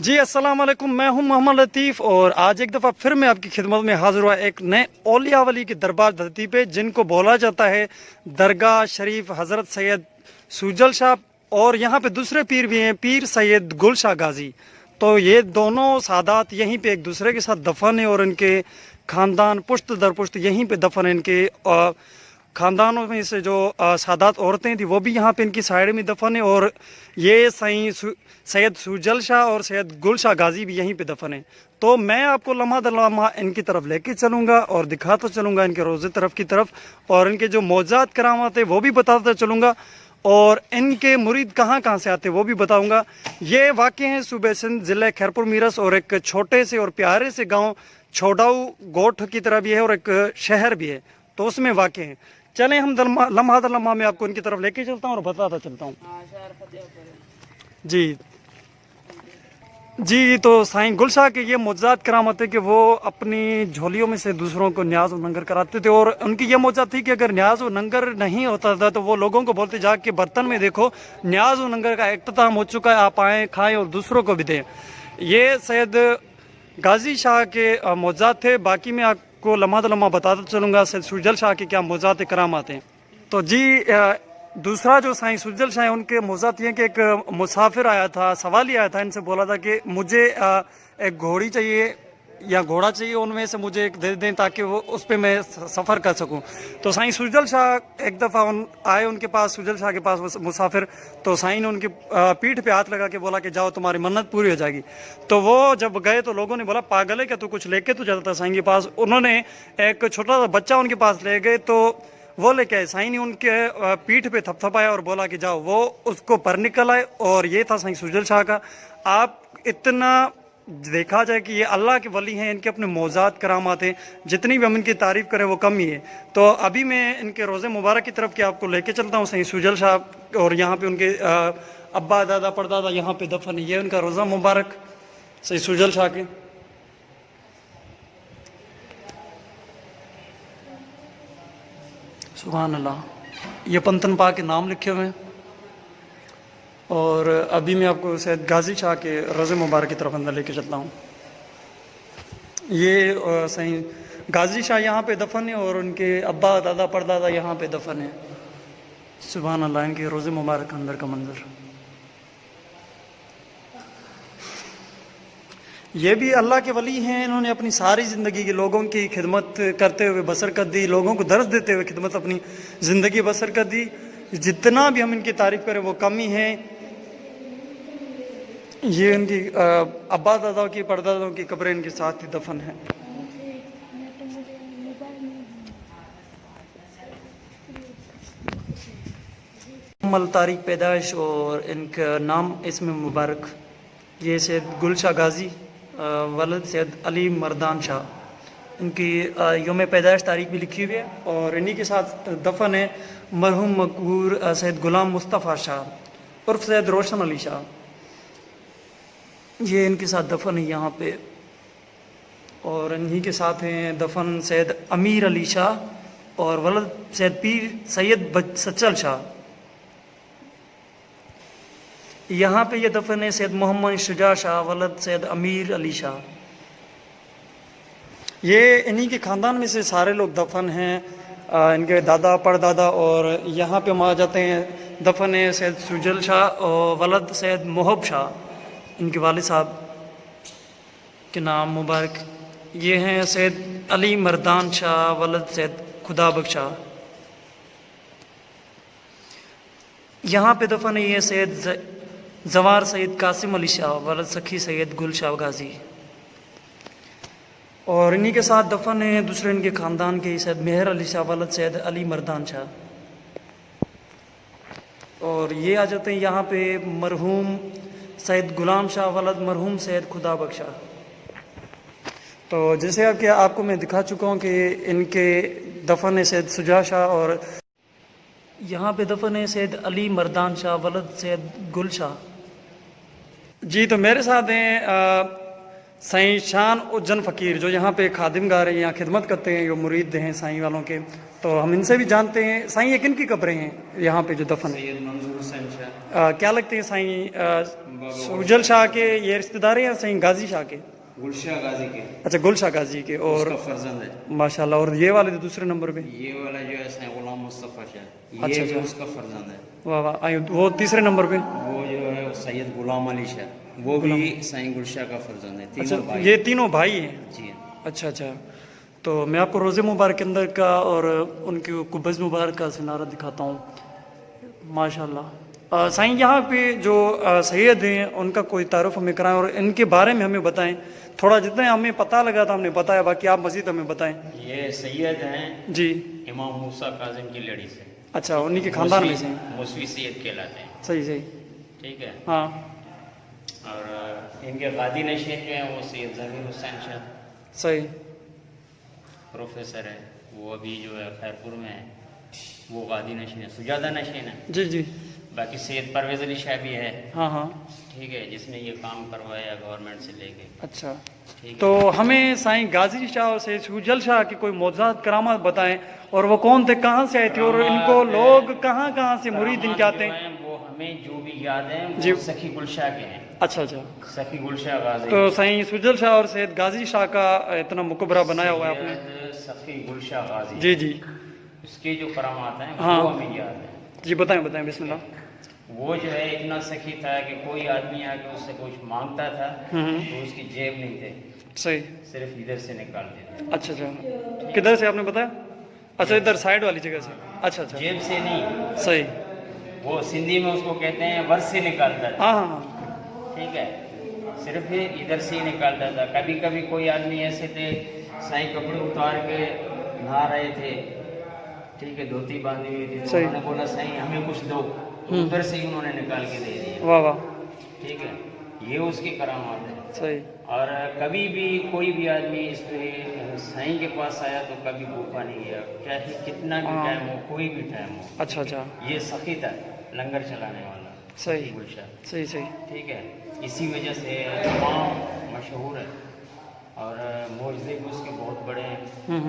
जी अस्सलाम वालेकुम, मैं हूं मोहम्मद लतीफ़ और आज एक दफ़ा फिर मैं आपकी खिदमत में हाज़िर हुआ एक नए औलिया वली की दरबार धरती पे, जिनको बोला जाता है दरगाह शरीफ हज़रत सैयद सुजल शाह। और यहाँ पे दूसरे पीर भी हैं, पीर सैयद गुल शाह गाजी। तो ये दोनों सादात यहीं पे एक दूसरे के साथ दफन है और इनके ख़ानदान पुश्त दर पुश्त यहीं पे दफन है। इनके ख़ानदानों में से जो सादात औरतें थी वो भी यहाँ पे इनकी साइड में दफन है। और ये सैयद सुजल शाह और सैयद गुल शाह गाजी भी यहीं पे दफन है। तो मैं आपको लम्हा दर लम्हा इनकी तरफ लेके चलूँगा और दिखाता चलूँगा इनके रोज़े तरफ की तरफ, और इनके जो मौजात करामात है वो भी बताता चलूँगा, और इनके मुरीद कहाँ कहाँ से आते वो भी बताऊँगा। ये वाक़ हैं सूबे सिंध ज़िले खैरपुर मीरस और एक छोटे से और प्यारे से गाँव छोड़ाऊ गोठ की तरह भी है और एक शहर भी है, तो उसमें वाक़ हैं। चलें हम लम्हा दर लम्हा में आपको इनकी तरफ लेके चलता हूँ और बताता चलता हूँ। जी जी, तो साईं गुल शाह के ये मौजूदात करामत है कि वो अपनी झोलियों में से दूसरों को न्याज और नंगर कराते थे। और उनकी ये मौजूद थी कि अगर न्याज और नंगर नहीं होता था तो वो लोगों को बोलते जा के बर्तन में देखो न्याज और नंगर का इख्तिताम हो चुका है, आप आएँ खाएँ और दूसरों को भी दें। ये सैयद गाजी शाह के मौजूद थे। बाकी मैं आपको लम्हा दर लम्हा बताता चलूँगा सैयद सुजल शाह के क्या मौजूद करामात हैं। तो जी दूसरा जो साईं सुजल शाह है उनके मौजूद ये कि एक मुसाफिर आया था, सवाली आया था, इनसे बोला था कि मुझे एक घोड़ी चाहिए या घोड़ा चाहिए, उनमें से मुझे एक दे दें ताकि वो उस पर मैं सफ़र कर सकूं। तो साईं सुजल शाह एक दफ़ा आए उनके पास, सुजल शाह के पास वो मुसाफिर। तो साईं ने उनकी पीठ पे हाथ लगा के बोला कि जाओ तुम्हारी मन्नत पूरी हो जाएगी। तो वो जब गए तो लोगों ने बोला पागल है क्या तू, कुछ लेके तो चलता साईं के पास। उन्होंने एक छोटा सा बच्चा उनके पास ले गए तो वो लेके आए। साईं ने उनके पीठ पे थपथपाया और बोला कि जाओ, वो उसको पर निकल आए। और ये था साईं सुजल शाह का। आप इतना देखा जाए कि ये अल्लाह के वली हैं, इनके अपने मौजात करामात हैं, जितनी भी हम इनकी तारीफ़ करें वो कम ही है। तो अभी मैं इनके रोज़े मुबारक की तरफ के आपको लेके चलता हूँ साईं सुजल शाह, और यहाँ पे उनके अब्बा दादा परदादा यहाँ पे दफन है। ये उनका रोज़ा मुबारक साईं सुजल शाह के। सुभान अल्लाह, ये पंतन पा के नाम लिखे हुए हैं। और अभी मैं आपको सैयद गाजी शाह के रोज़े मुबारक की तरफ अंदर लेके चलता हूँ। ये सही गाजी शाह यहाँ पे दफन है और उनके अब्बा दादा परदादा यहाँ पे दफन है। सुभान अल्लाह, इनके रोज़े मुबारक अंदर का मंजर। ये भी अल्लाह के वली हैं। इन्होंने अपनी सारी ज़िंदगी के लोगों की खिदमत करते हुए बसर कर दी, लोगों को दर्स देते हुए खिदमत अपनी ज़िंदगी बसर कर दी। जितना भी हम इनकी तारीफ़ करें वो कम ही है। ये इनकी अब्बा दादाओं की परदादाओं की कब्रें इनके साथ ही दफन है। मुकम्मल तारीख पैदाइश और इनका नाम इसमें मुबारक। ये सैयद गुल शाह गाजी वलद सैयद अली मर्दान शाह, इनकी योम पैदाइश तारीख भी लिखी हुई है। और इन्हीं के साथ दफन है मरहूम मकबूर सैयद गुलाम मुस्तफ़ा शाह उर्फ सैयद रोशन अली शाह। ये इनके साथ दफन है यहाँ पे। और इन्हीं के साथ हैं दफन सैयद अमीर अली शाह और वलद सैयद पीर सैयद सचल शाह। यहाँ पे ये दफन है सैयद मोहम्मद शुजा शाह वलद सैयद अमीर अली शाह। ये इन्हीं के ख़ानदान में से सारे लोग दफन हैं, इनके दादा परदादा। और यहाँ पे हम आ जाते हैं, दफन है सैयद सुजल शाह और वलद सैयद मोहब शाह, इनके वालिद साहब के नाम मुबारक। ये हैं सैयद अली मर्दान शाह वलद सैयद खुदाबख्श शाह। यहाँ पे दफन है ये सैयद जवार सैयद कासिम अली शाह वलद सखी सैयद गुल शाह गाजी। और इन्हीं के साथ दफन है दूसरे इनके ख़ानदान के सैयद मेहर अली शाह वलद सैयद अली मर्दान शाह। और ये आ जाते हैं यहाँ पे मरहूम सैयद गुलाम शाह वलद मरहूम सैयद खुदाबख्श शाह। तो जैसे आपको मैं दिखा चुका हूँ कि इनके दफन है सैयद सुजा शाह, और यहाँ पे दफन है सैयद अली मर्दान शाह वलद सैयद गुल शाह। जी, तो मेरे साथ हैं साईं शान उज्जैन फ़कीर, जो यहाँ पे खादिम गा रहे हैं, यहाँ खिदमत करते हैं, जो मुरीद हैं साईं वालों के। تو ہم ان سے بھی جانتے ہیں. سائیں یہ کن کی قبریں ہیں یہاں پہ جو دفن ہیں؟ سید منظور حسین شاہ کیا لگتے ہیں سائیں سوجل شاہ کے یہ رشتہ دار ہیں یا سائیں غازی شاہ کے؟ گلشاہ غازی کے، اچھا گلشاہ غازی کے. اس اور کا فرزند ہے. ماشاء اللہ. اور یہ والے جو دوسرے نمبر پہ یہ والا جو ہے سائیں غلام مصطفیٰ شاہ، اچھا یہ بھی اچھا. اس کا فرزند ہے. واہ واہ. وہ تیسرے نمبر پہ وہ جو ہے سید غلام علی شاہ، وہ بھی سائیں گلشاہ کا فرزند ہے. اچھا تینوں بھائی. یہ تینوں بھائی ہیں. جی اچھا اچھا. تو میں آپ کو روزے مبارک کے اندر کا اور ان کی قبض مبارک کا سنارہ دکھاتا ہوں. ماشاء اللہ. سائیں یہاں پہ جو سید ہیں ان کا کوئی تعارف ہمیں کرائیں اور ان کے بارے میں ہمیں بتائیں تھوڑا. جتنا ہمیں پتہ لگا تھا ہم نے بتایا، باقی آپ مزید ہمیں بتائیں. یہ سید ہیں جی. امام موسیٰ کاظم کی لڑی سے. اچھا انہی کے خاندان میں سے ہیں. موسوی سید کہلاتے ہیں. صحیح صحیح. ٹھیک ہے. ہاں. اور ان کے قاضی نشین جو ہیں وہ سید ظہیر حسین شاہ صحیح. پروفیسر ہے، وہ ابھی جو ہے خیرپور میں ہے، وہ قاضی نشین ہے، سجادہ نشین ہے. جی جی. باقی سید پرویز علی شاہ بھی ہے. ہاں ہاں. ٹھیک ہے، جس نے یہ کام کروایا گورنمنٹ سے لے کے. اچھا. ٹھیک ہے. تو ہمیں سائیں غازی شاہ اور سید سوجل شاہ کی کوئی معجزات کرامات بتائیں، اور وہ کون تھے، کہاں سے آئے تھے، اور ان کو لوگ کہاں کہاں سے مرید ان کے آتے ہیں؟ وہ ہمیں جو بھی یاد ہیں جی. وہ سخی گلشاہ کے ہیں. اچھا اچھا. سخی گلشاہ غازی. تو سائیں سوجل شاہ اور سید غازی شاہ کا اتنا مقبرہ بنایا ہوا ہے آپ نے. سید سخی گلشاہ غازی. جی جی. اس کے جو کرامات ہیں ہاں. وہ ہمیں یاد ہیں. جی بتائیں بتائیں. بسم اللہ. وہ جو ہے اتنا سخی تھا کہ کوئی آدمی آ کے اس سے کچھ مانگتا تھا تو اس کی جیب نہیں تھے، صحیح. صرف ادھر سے نکالتے تھے. اچھا اچھا. کدھر سے آپ نے بتایا؟ اچھا ادھر سائڈ والی جگہ سے. اچھا اچھا. جیب سے نہیں، صحیح. وہ سندھی میں اس کو کہتے ہیں ور سے نکالتا تھا. ہاں ہاں ہاں. ٹھیک ہے، صرف ادھر سے ہی نکالتا تھا. کبھی کبھی کوئی آدمی ایسے تھے سائیں کپڑے اتار کے نہا رہے تھے، ٹھیک ہے، دھوتی باندھی ہوئی تھی، تو صحیح. انہوں نے بولا سائیں ہمیں کچھ دو، تو ادھر سے ہی انہوں نے نکال کے دے دیا. واہ واہ. ٹھیک ہے، یہ اس کی کرامات ہے. صحیح. اور کبھی بھی کوئی بھی آدمی اس پہ سائیں کے پاس آیا تو کبھی بھوکا نہیں گیا، چاہے کتنا بھی ٹائم ہو، کوئی بھی ٹائم ہو. اچھا اچھا. یہ سخی تھا، لنگر چلانے والا. صحیح. گلشاہ. صحیح صحیح. ٹھیک ہے، اسی وجہ سے تمام مشہور ہے اور معجزے بھی اس کے بہت بڑے ہیں.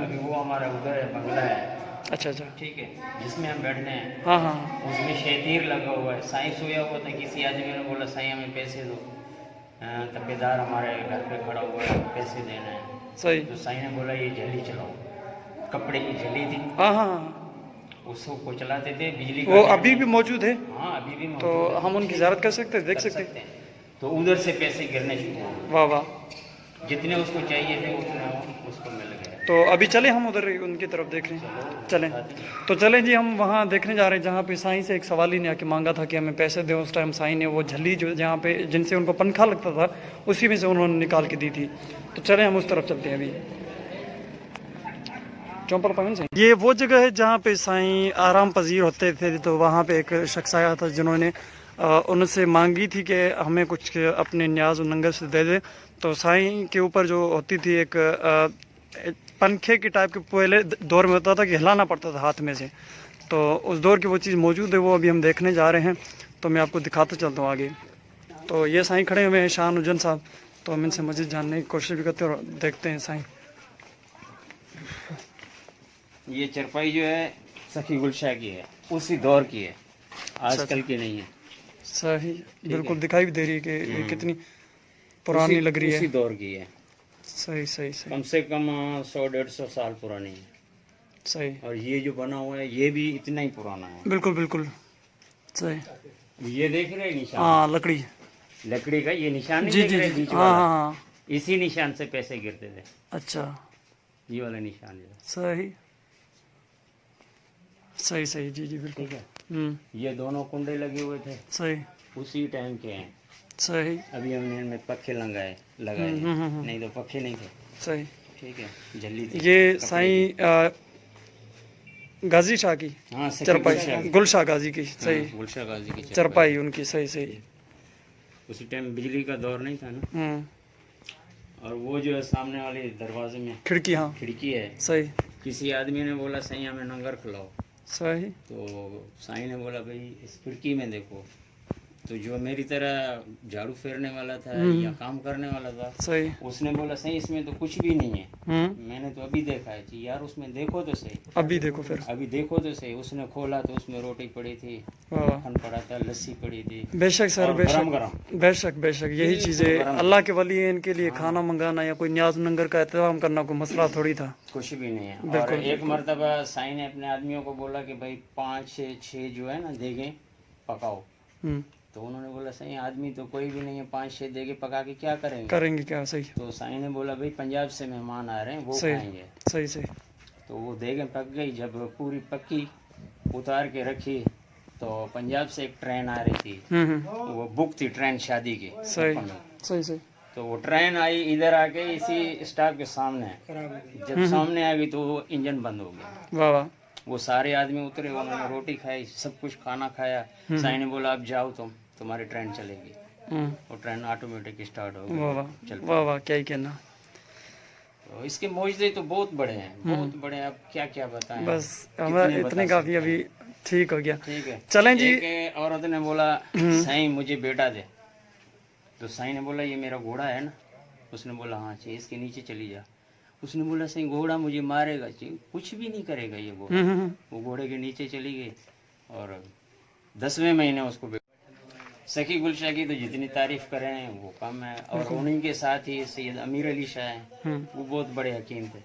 ابھی وہ ہمارا ادھر ہے بنگلہ ہے. اچھا اچھا. ٹھیک ہے، جس میں ہم بیٹھتے ہیں ہاں ہاں. اس میں شیطیر لگا ہوا ہے. سائیں سویا ہوا تھا، کسی آدمی نے بولا سائیں ہمیں پیسے دو، تبیدار ہمارے گھر پہ کھڑا ہوا ہے، پیسے دینا ہے. صحیح. تو سائیں نے بولا یہ جھلی چلاؤ. کپڑے کی جھلی تھی، ہاں ہاں. اس کو چلاتے تھے. بجلی وہ ابھی بھی موجود ہے؟ ہاں ابھی بھی موجود تو ہے. ہم ان کی زیارت کر سکتے ہیں، دیکھ کر سکتے ہیں؟ تو ادھر سے پیسے گرنے شروع ہو گئے. واہ واہ. جتنے اس کو چاہیے تھے اتنے اس کو مل گئے. تو ابھی چلیں ہم ادھر ان کی طرف دیکھ رہے ہیں. چلیں. تو چلیں جی، ہم وہاں دیکھنے جا رہے ہیں جہاں پہ سائیں سے ایک سوالی نے آ کے مانگا تھا کہ ہمیں پیسے دیں. اس ٹائم سائیں نے وہ جھلی جو جہاں پہ جن سے ان کو پنکھا لگتا تھا اسی میں سے انہوں نے نکال کے دی تھی. تو چلیں ہم اس طرف چلتے ہیں ابھی. یہ وہ جگہ ہے جہاں پہ سائیں آرام پذیر ہوتے تھے. تو وہاں پہ ایک شخص آیا تھا جنہوں نے ان سے مانگی تھی کہ ہمیں کچھ اپنے نیاز و ننگر سے دے دے. تو سائیں کے اوپر جو ہوتی تھی ایک پنکھے کی ٹائپ کے پہلے دور میں ہوتا تھا کہ ہلانا پڑتا تھا ہاتھ میں سے. تو اس دور کی وہ چیز موجود ہے، وہ ابھی ہم دیکھنے جا رہے ہیں. تو میں آپ کو دکھاتا چلتا ہوں آگے. تو یہ سائیں کھڑے ہوئے ہیں شاہ نجن صاحب. تو ہم ان سے مزید جاننے کی کوشش بھی کرتے ہیں اور دیکھتے ہیں سائیں. یہ چرپائی جو ہے سخی گلشاہ کی ہے، اسی دور کی ہے، آج کل کی نہیں ہے. صحیح. بالکل دکھائی بھی دے رہی ہے کہ یہ کتنی پرانی لگ رہی ہے. اسی دور کی ہے. صحیح صحیح صحیح. کم سے کم 100-150 سال پرانی ہے. صحیح. اور یہ جو بنا ہوا ہے یہ بھی اتنا ہی پرانا ہے. بالکل بالکل. صحیح. یہ دیکھ رہے ہیں نشان؟ ہاں لکڑی. لکڑی کا یہ نشان نہیں جی دیکھ جی رہے جی. بیچ ہاں والا؟ ہاں. اسی نشان سے پیسے گرتے تھے. اچھا. یہ والا نشان ہے. صحیح صحیح صحیح. جی جی بالکل. ٹھیک ہے. یہ دونوں کنڈے لگے ہوئے تھے، صحیح اسی ٹائم کے ہیں. صحیح. ابھی ہم نے ان میں پکھے لگائے نہیں تو پکھے نہیں تھے. صحیح. ٹھیک ہے. جلی تھی. یہ سائیں غازی شاہ کی ہاں چرپائی، گلشاہ غازی کی. صحیح. گلشاہ غازی کی چرپائی ان کی. صحیح صحیح. اسی ٹائم بجلی کا دور نہیں تھا نا. اور وہ جو ہے سامنے والے دروازے میں کھڑکی. ہاں کھڑکی ہے. صحیح. کسی آدمی نے بولا سائیں ہمیں ننگر کھلاؤ. صحیح. تو سائیں نے بولا بھائی اس کھڑکی میں دیکھو. तो जो मेरी तरह झाड़ू फेरने वाला था या काम करने वाला था, सही। उसने बोला सही इसमें तो कुछ भी नहीं है। मैंने तो अभी देखा है जी, यार उसमें देखो तो सही, अभी देखो फिर। अभी देखो तो सही। उसने खोला तो उसमें रोटी पड़ी थी, वाह। मक्खन पड़ा था, लस्सी पड़ी थी, बेशक सर, और बेशक गरम बेशक बेशक, यही चीजें अल्लाह के वली हैं, इनके लिए खाना मंगाना या कोई न्याज नंगर का एहतराम करना कोई मसला थोड़ी था। कुछ भी नहीं है। और एक मर्तबा साईं ने अपने आदमियों को बोला कि भाई 5 से 6 जो है ना देगे पकाओ। तो उन्होंने बोला सही आदमी तो कोई भी नहीं है, 5-6 देगे पका के क्या करेंगे क्या। सही तो साईं ने बोला भाई पंजाब से मेहमान आ रहे हैं, वो सही। खाएंगे। सही सही। तो वो देगे पक गई, जब पूरी पक्की उतार के रखी तो पंजाब से एक ट्रेन आ रही थी, वो बुक थी ट्रेन शादी की। सही सही सही। तो वो ट्रेन आई इधर आके इसी स्टॉप के सामने, जब सामने आ गई तो वो इंजन बंद हो गया। वाह वाह। वो सारे आदमी उतरे, उन्होंने रोटी खाई, सब कुछ खाना खाया। साईं ने बोला अब जाओ तुम्हारी ट्रेन चलेगी। वो ट्रेन ऑटोमेटिक स्टार्ट हो वाह वाह गई। वाह वाह, क्या ही कहना। तो इसके मौजूदे तो बहुत बड़े हैं, बहुत बड़े हैं। अब क्या क्या बताएं, बस हमें इतने काफी, अभी ठीक हो गया। ठीक है चलें जी। एक औरत ने बोला साईं मुझे बेटा दे। तो साईं ने बोला ये मेरा घोड़ा है ना। उसने बोला हाँ चाहिए, इसके नीचे चली जा। उसने बोला साईं घोड़ा मुझे मारेगा। चाहिए कुछ भी नहीं करेगा ये घोड़ा। वो घोड़े के नीचे चली गई और 10वें महीने उसको सखी गुलशा की तो जितनी तारीफ करें वो कम है। और उन्हीं के साथ ही सैयद अमीर अली शाह हैं, वो बहुत बड़े हकीम थे।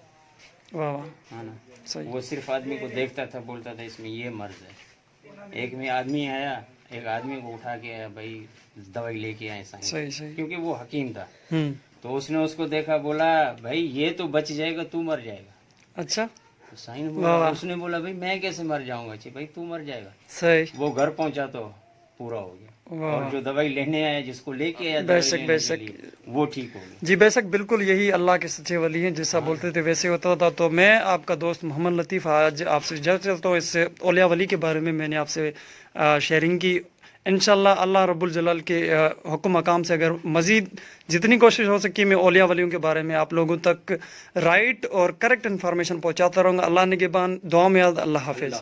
वाह वाह, है ना। सही। वो सिर्फ आदमी को देखता था, बोलता था इसमें ये मर्ज है। एक में आदमी आया, एक आदमी को उठा के आया, भाई दवाई लेके आए साईं। सही सही। क्योंकि वो हकीम था। तो उसने उसको देखा, बोला भाई ये तो बच जाएगा, तू मर जाएगा। अच्छा। तो साईं ने बोला, उसने बोला भाई मैं कैसे मर जाऊंगा। भाई तू मर जाएगा। सही। वो घर पहुंचा तो पूरा हो गया। और जो दवाई लेने आया, जिसको लेके आया बेशक बेशक, वो ठीक हो गया। जी बेशक, बिल्कुल यही अल्लाह के सच्चे वली हैं। जैसा बोलते थे वैसे होता था। तो मैं आपका दोस्त मोहम्मद लतीफ़ आज आपसे जब चलता हूँ इस औलिया वली के बारे में मैंने आपसे शेयरिंग की। इंशाल्लाह अल्लाह रब्बुल जलाल के हुक्म मकाम से अगर मज़ीद जितनी कोशिश हो सकी मैं औलिया वलियों के बारे में आप लोगों तक राइट और करेक्ट इन्फॉर्मेशन पहुँचाता रहूँगा। अल्लाह निगहबान, दुआ में याद, अल्लाह हाफिज़।